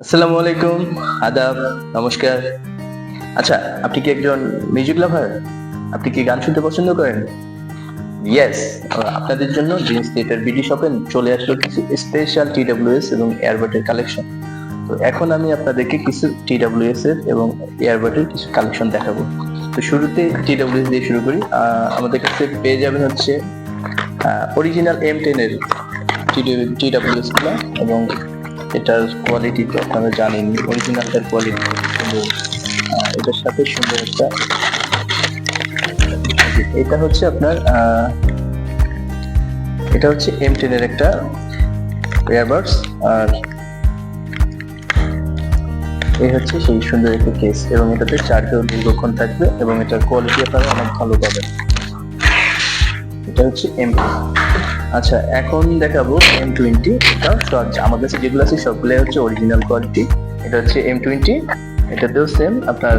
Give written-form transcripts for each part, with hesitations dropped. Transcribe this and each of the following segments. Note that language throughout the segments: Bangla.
আসসালামু আলাইকুম, আদাব, নমস্কার। আচ্ছা, আপনি কি একজন মিউজিক লাভার? আপনি কি গান শুনতে পছন্দ করেন? ইয়েস, আপনাদের জন্য ড্রিমস থিয়েটার বিডি শপে চলে আসলো কিছু স্পেশাল টিডব্লিউএস এবং এয়ারবাডের কালেকশন। তো এখন আমি আপনাদেরকে কিছু টিডব্লিউএস এর এবং এয়ারবাডের কিছু কালেকশন দেখাবো। তো শুরুতে টিডব্লিউএস দিয়ে শুরু করি। আমাদের কাছে পেয়ে যাবেন হচ্ছে অরিজিনাল M10 এর টিডব্লিউএস গুলো, এবং এটার কোয়ালিটি তো আপনারা জানেন, অরিজিনালটার কোয়ালিটি সুন্দর। এটার সাথে সুন্দর একটা, এটা হচ্ছে আপনার এটা হচ্ছে M10 এর একটা ইয়ারবাডস, আর এই হচ্ছে সেই সুন্দর একটা কেস, এবং এটাতে চার্জও দীর্ঘক্ষণ থাকবে এবং এটার কোয়ালিটি আপনারা অনেক ভালো পাবেন। এটা হচ্ছে M10। আচ্ছা, এখন দেখাবো M20। এটা আমার কাছে যেগুলো আছে সবগুলো হচ্ছে অরিজিনাল কোয়ালিটি। এটা হচ্ছে M20, এটাতেও সেম আপনার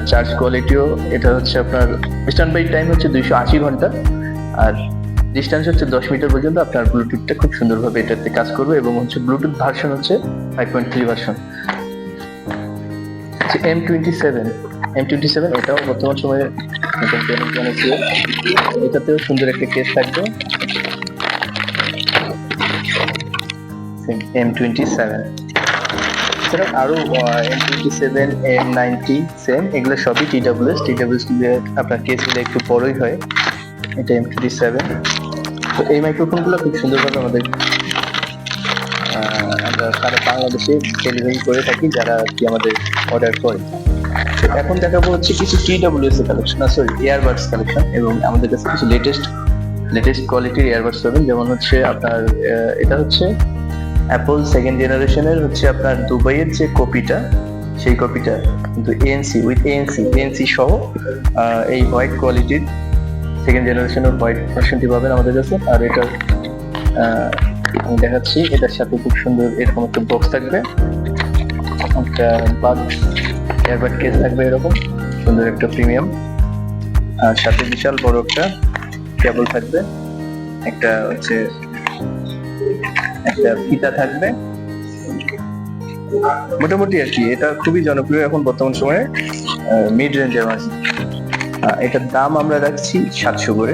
চার্জ কোয়ালিটিও, এটা হচ্ছে আপনার স্ট্যান্ড বাই টাইম হচ্ছে 280 ঘন্টা, আর ডিস্টেন্স হচ্ছে 10 মিটার পর্যন্ত। আপনার ব্লুটুথটা খুব সুন্দরভাবে এটাতে কাজ করবে, এবং হচ্ছে ব্লুটুথ ভার্সন হচ্ছে 5.3 ভার্সন। M27 এটাও বর্তমান সময়ে মোটামুটি অনেক জনপ্রিয়। এটাতেও সুন্দর একটা কেস থাকবে। M27 এছাড়া আরো M27, M90 সেম, এগুলো সবই টিডব্লিউএস আপনার কেসগুলো একটু বড়ই হয়। এটা M27। তো এই মাইক্রোফোনগুলো খুব সুন্দরভাবে আমরা সারা বাংলাদেশে ডেলিভারি করে থাকি, যারা আর কি আমাদের অর্ডার করে। এখন দেখাবো হচ্ছে কিছু TWS collection, sorry earbuds collection, এবং আমাদের কাছে কিছু লেটেস্ট কোয়ালিটির ইয়ারবাডস পাবেন। যেমন হচ্ছে আপনার এটা হচ্ছে অ্যাপল সেকেন্ড জেনারেশনের হচ্ছে আপনার দুবাইয়ের যে কপিটা, সেই কপিটা কিন্তু এএনসি সহ এই হোয়াইট কোয়ালিটির সেকেন্ড জেনারেশনের হোয়াইট ভার্সনটি পাবেন আমাদের কাছে। আর এটার আমি দেখাচ্ছি, এটার সাথে খুব সুন্দর এরকম একটা বক্স থাকবে, একটা এয়ারবাড কেস থাকবে, এরকম সুন্দর একটা প্রিমিয়াম, আর সাথে বিশাল বড় একটা কেবল থাকবে, একটা হচ্ছে একটা ফিতা থাকবে। মোটামুটি আর কি এটা খুবই জনপ্রিয় এখন বর্তমান সময়ে মিড রেঞ্জের মাঝে। এটার দাম আমরা রাখছি 700 করে,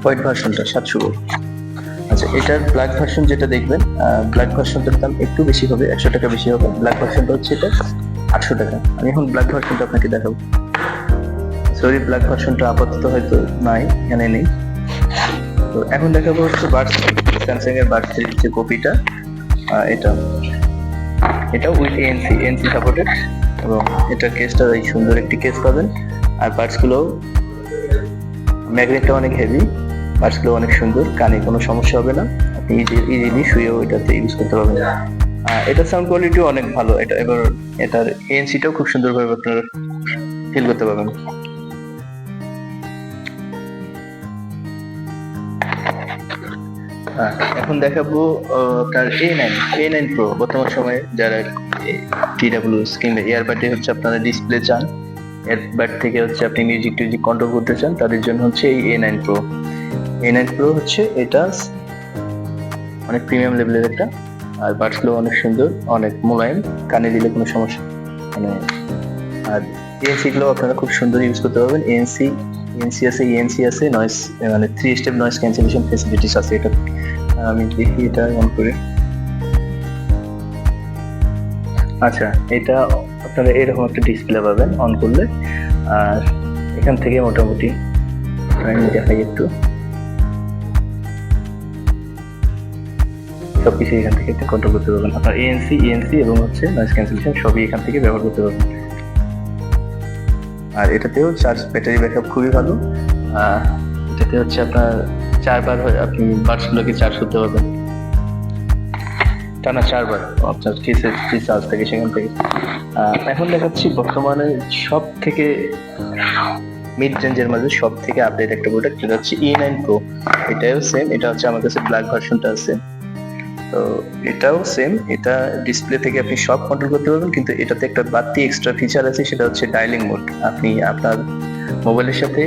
হোয়াইট ভার্সনটা 700 করে। আচ্ছা, এটার ব্ল্যাক ভার্সন যেটা দেখবেন, ব্ল্যাক ভার্সনটার দাম একটু বেশি হবে, 100 টাকা বেশি হবে। ব্ল্যাক ভার্সনটা হচ্ছে এটা 800 টাকা। আমি এখন ব্ল্যাক ভার্সনটা আপনাকে দেখাবো। সরি, ব্ল্যাক ভার্সনটা আপাতত হয়তো নাই, এখানে নেই। তো এখন দেখাবো হচ্ছে বাডস, স্যামসাং এর বাডস যে কপিটা, এটা উইথ এএনসি সাপোর্টেড, এবং এটার কেসটা এই সুন্দর একটি কেস পাবেন। আর বাডস গুলো ম্যাগনেটটা অনেক হেভি, বাডস গুলো অনেক সুন্দর, কানে কোনো সমস্যা হবে না, আপনি ইজিলি শুয়েও এটাতে ইউজ করতে পারবেন। এটার সাউন্ড কোয়ালিটিও অনেক ভালো। এবার এটার এএনসিটাও খুব সুন্দরভাবে আপনারা ফিল করতে পারবেন। এখন দেখাবো আপনার A9 Pro। বর্তমান সময়ে যারা টিডব্লিউএস কিংবা এয়ারবাডে হচ্ছে আপনারা ডিসপ্লে চান, এয়ারবাড থেকে হচ্ছে আপনি মিউজিক কন্ট্রোল করতে চান, তাদের জন্য হচ্ছে এই A9 Pro হচ্ছে এটা অনেক প্রিমিয়াম লেভেলের একটা, আর বাডসগুলো অনেক সুন্দর, অনেক মোলায়েম, কানে দিলে কোনো সমস্যা মানে। আর এএনসি গুলো আপনারা খুব সুন্দর ইউজ করতে পারবেন। এএনসি আছে, নয়েজ মানে 3 স্টেপ নয়েজ ক্যান্সেলেশন ফেসিলিটিস আছে এটা। আমি দেখি এটা অন করে। আচ্ছা, এটা আপনারা এরকম একটা ডিসপ্লে পাবেন অন করলে, আর এখান থেকে মোটামুটি আমি দেখাই একটু, সবকিছু এখান থেকে কন্ট্রোল করতে পারবেন। আপনার এএনসি এবং হচ্ছে নয়েজ ক্যান্সেলেশন সবই এখান থেকে ব্যবহার করতে পারবেন। আর এটাতেও ব্যাটারি ব্যাকআপ খুবই ভালো। এটাতে হচ্ছে আপনার 4 বার আপনি বাডসগুলোকে চার্জ করতে পারবেন, টানা 4 বার আপনার কেসের যে চার্জ থাকে সেখান থেকে। এখন দেখাচ্ছি বর্তমানে সব থেকে মিড রেঞ্জের মাঝে সব থেকে আপডেট একটা প্রোডাক্ট, যেটা হচ্ছে E9 Pro। এটাও সেম, এটা হচ্ছে আমার কাছে ব্ল্যাক ভার্সনটা আছে। তো এটাও সেম, এটা ডিসপ্লে থেকে আপনি সব কন্ট্রোল করতে পারবেন, কিন্তু এটাতে একটা বাড়তি এক্সট্রা ফিচার আছে, সেটা হচ্ছে ডায়ালিং মোড। আপনি আপনার মোবাইলের সাথে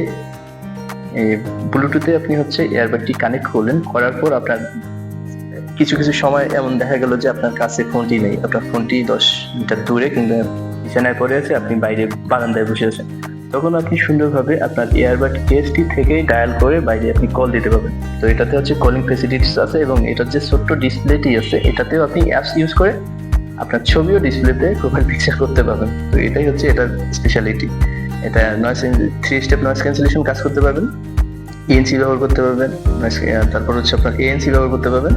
ব্লুটুথে আপনি হচ্ছে এয়ারবাডটি কানেক্ট করলেন, করার পর আপনার কিছু কিছু সময় এমন দেখা গেল যে আপনার কাছে ফোনটি নেই, আপনার ফোনটি 10 মিটার দূরে কিংবা বিছানায় পড়ে আছে, আপনি বাইরে বারান্দায় বসে আছেন, তখন আপনি সুন্দরভাবে আপনার এয়ারবাড কেসটি থেকে ডায়াল করে বাইরে আপনি কল দিতে পারবেন। তো এটাতে হচ্ছে কলিং ফেসিলিটিস আছে এবং এটার যে ছোট্ট ডিসপ্লেটি আছে এটাতেও আপনি অ্যাপস ইউজ করে আপনার ছবিও ডিসপ্লেতে প্রোফাইল পিকচার করতে পারবেন। তো এটাই হচ্ছে এটার স্পেশালিটি। এটা নয়েজ 3 স্টেপ নয়েজ ক্যান্সেলেশন কাজ করতে পারবেন, ইএনসি ব্যবহার করতে পারবেন, তারপর হচ্ছে আপনার এএনসি ব্যবহার করতে পারবেন,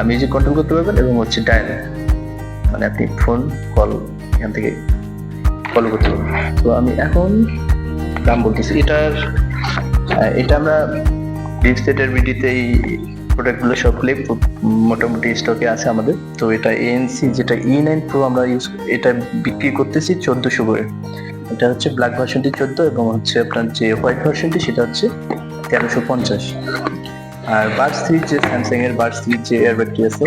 মিউজিক কন্ট্রোল করতে পারবেন এবং হচ্ছে ডায়াল, মানে আপনি ফোন কল এখান থেকে ফলো করতে পারবেন। তো আমি এখন দাম বলতেছি এটা আমরা ডিপ সেটের বিডিতে এই প্রোডাক্টগুলো সবগুলোই মোটামুটি স্টকে আছে আমাদের। তো এটা এএনসি যেটা E9 Pro আমরা এটা বিক্রি করতেছি 1400 করে। এটা হচ্ছে ব্ল্যাক ভার্সনটি 14 এবং হচ্ছে আপনার যে হোয়াইট ভার্সনটি সেটা হচ্ছে 1350। আর বাডস 3 যে স্যামসাং এর বাডস 3 যে এয়ারবাডটি আছে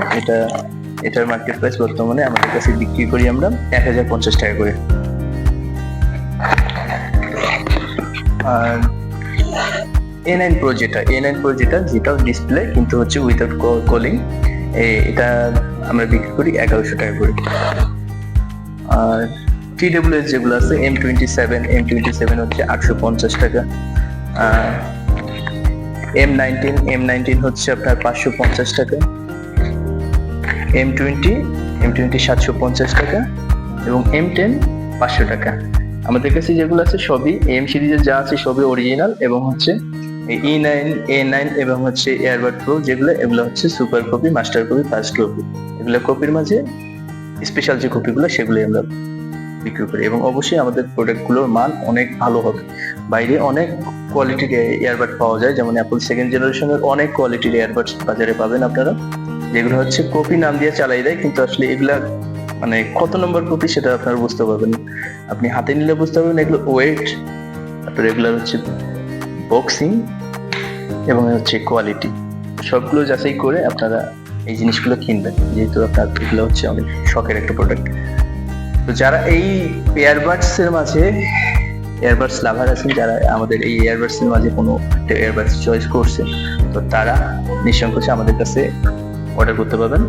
এটার মার্কেট প্রাইস বর্তমানে আমাদের কাছে বিক্রি করি আমরা 1050 টাকা করে। আর A9 Pro যেটা ডিসপ্লে কিন্তু হচ্ছে উইদাউট কলিং, এটা আমরা বিক্রি করি 1100 টাকা করে। আর TWS যেগুলো আছে M27 হচ্ছে 850 টাকা, M19 হচ্ছে আপনার 550 টাকা, M20 750 টাকা এবং M10 500 টাকা। আমাদের কাছে যেগুলো আছে সবই এম সিরিজের যা আছে সবই অরিজিনাল এবং হচ্ছে E9 A9 এবং হচ্ছে এয়ারবাড প্রো এগুলো হচ্ছে super copy, master copy, first copy. এগুলো কপির মাঝে স্পেশাল যে কপিগুলো সেগুলোই আমরা বিক্রি করি এবং অবশ্যই আমাদের প্রোডাক্টগুলোর মান অনেক ভালো হবে। বাইরে অনেক কোয়ালিটির এয়ারবাড পাওয়া যায়, যেমন অ্যাপল সেকেন্ড জেনারেশনের অনেক কোয়ালিটির এয়ারবাড বাজারে পাবেন আপনারা, যেগুলো হচ্ছে কপি নাম দিয়ে চালাই দেয়, কিন্তু আসলে এগুলা মানে কত নম্বর কপি সেটা আপনারা বুঝতে পারবেন, আপনি হাতে নিলে বুঝতে পারবেন এগুলো ওয়েট, তারপরে এগুলো হচ্ছে বক্সিং এবং হচ্ছে কোয়ালিটি, সবগুলো যাচাই করে আপনারা এই জিনিসগুলো কিনবেন, যেহেতু আপনার এগুলো হচ্ছে অনেক শখের একটা প্রোডাক্ট। তো যারা এই এয়ারবাডস লাভার আছেন, যারা আমাদের এই এয়ারবাডস এর মাঝে কোনো একটা এয়ারবাডস চয়েস করছে, তো তারা নিঃসংকোচে আমাদের কাছে অর্ডার করতে পারবেন।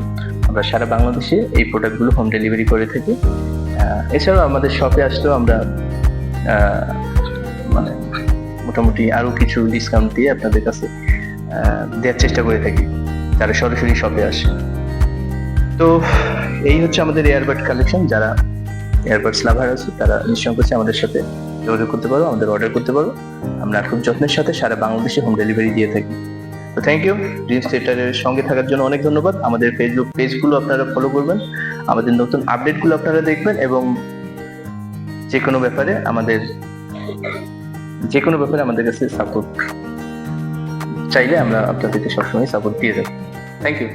আমরা সারা বাংলাদেশে এই প্রোডাক্টগুলো হোম ডেলিভারি করে থাকি। এছাড়াও আমাদের শপে আসলেও আমরা মানে মোটামুটি আরো কিছু ডিসকাউন্ট দিয়ে আপনাদের কাছে দেওয়ার চেষ্টা করে থাকি যারা সরাসরি শপে আসে। তো এই হচ্ছে আমাদের এয়ারবাড কালেকশন। যারা এয়ারবাডস লাভার আছে তারা নিঃসংকোচে আমাদের সাথে যোগাযোগ করতে পারো, আমাদের অর্ডার করতে পারো। আমরা খুব যত্নের সাথে সারা বাংলাদেশে হোম ডেলিভারি দিয়ে থাকি। তো থ্যাংক ইউ ড্রিমস থিয়েটারের সঙ্গে থাকার জন্য অনেক ধন্যবাদ। আমাদের ফেসবুক পেজগুলো আপনারা ফলো করবেন, আমাদের নতুন আপডেটগুলো আপনারা দেখবেন এবং যে কোনো ব্যাপারে আমাদের কাছে সাপোর্ট চাইলে আমরা আপনাদেরকে সবসময় সাপোর্ট দিয়ে দেবো। Thank you.